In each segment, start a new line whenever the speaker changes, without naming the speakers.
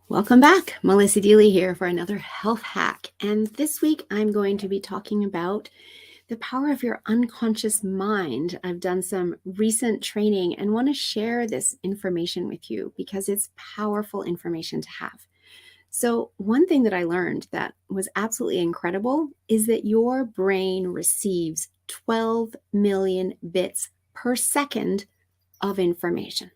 Welcome back. Melissa Deely here for another health hack. And this week I'm going to be talking about the power of your unconscious mind. I've done some recent training and want to share this information with you because it's powerful information to have. So one thing that I learned that was absolutely incredible is that your brain receives 12 million bits per second of information.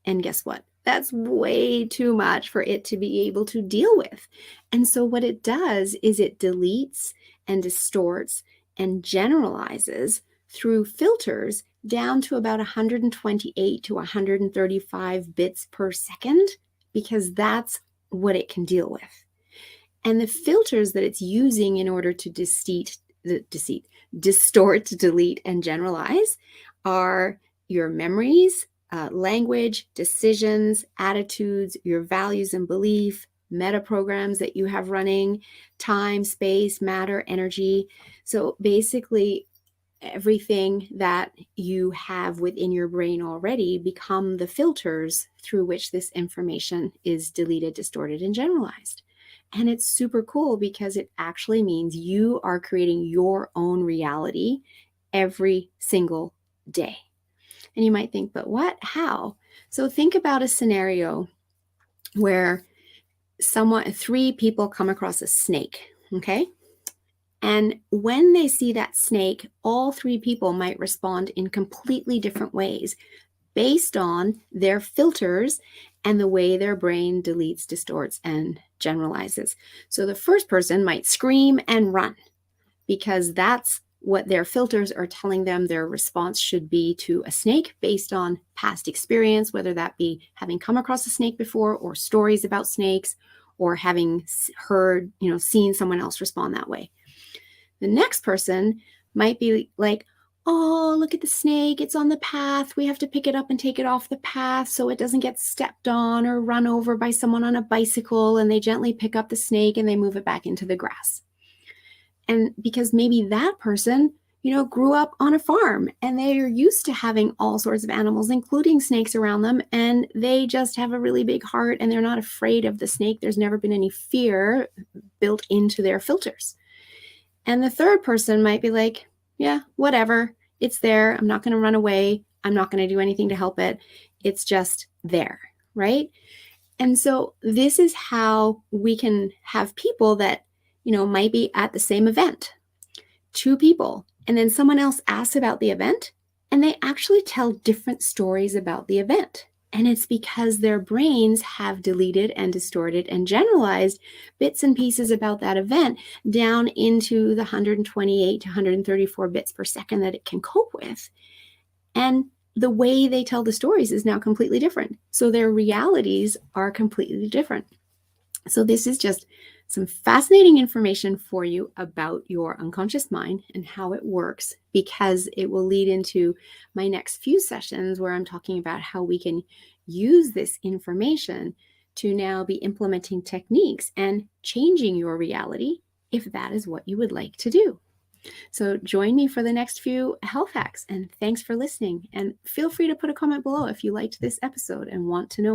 And guess what? That's way too much for it to be able to deal with. And so what it does is it deletes and distorts and generalizes through filters down to about 128 to 135 bits per second, because that's what it can deal with. And the filters that it's using in order to distort, delete, and generalize are your memories, language, decisions, attitudes, your values and belief, meta programs that you have running, time, space, matter, energy. So basically, everything that you have within your brain already become the filters through which this information is deleted, distorted, and generalized. And it's super cool because it actually means you are creating your own reality every single day. And you might think, but what? How? So think about a scenario where three people come across a snake, okay? And when they see that snake, all three people might respond in completely different ways based on their filters and the way their brain deletes, distorts, and generalizes. So the first person might scream and run because that's what their filters are telling them their response should be to a snake based on past experience, whether that be having come across a snake before or stories about snakes or having heard, seen someone else respond that way. The next person might be like, oh, look at the snake. It's on the path. We have to pick it up and take it off the path so it doesn't get stepped on or run over by someone on a bicycle. And they gently pick up the snake and they move it back into the grass. And because maybe that person, grew up on a farm and they are used to having all sorts of animals, including snakes around them. And they just have a really big heart and they're not afraid of the snake. There's never been any fear built into their filters. And the third person might be like, yeah, whatever. It's there. I'm not going to run away. I'm not going to do anything to help it. It's just there, right? And so this is how we can have people that might be at the same event, two people, and then someone else asks about the event, and they actually tell different stories about the event. And it's because their brains have deleted and distorted and generalized bits and pieces about that event down into the 128 to 134 bits per second that it can cope with. And the way they tell the stories is now completely different. So their realities are completely different. So this is just some fascinating information for you about your unconscious mind and how it works, because it will lead into my next few sessions where I'm talking about how we can use this information to now be implementing techniques and changing your reality if that is what you would like to do. So join me for the next few health hacks, and thanks for listening. And feel free to put a comment below if you liked this episode and want to know more.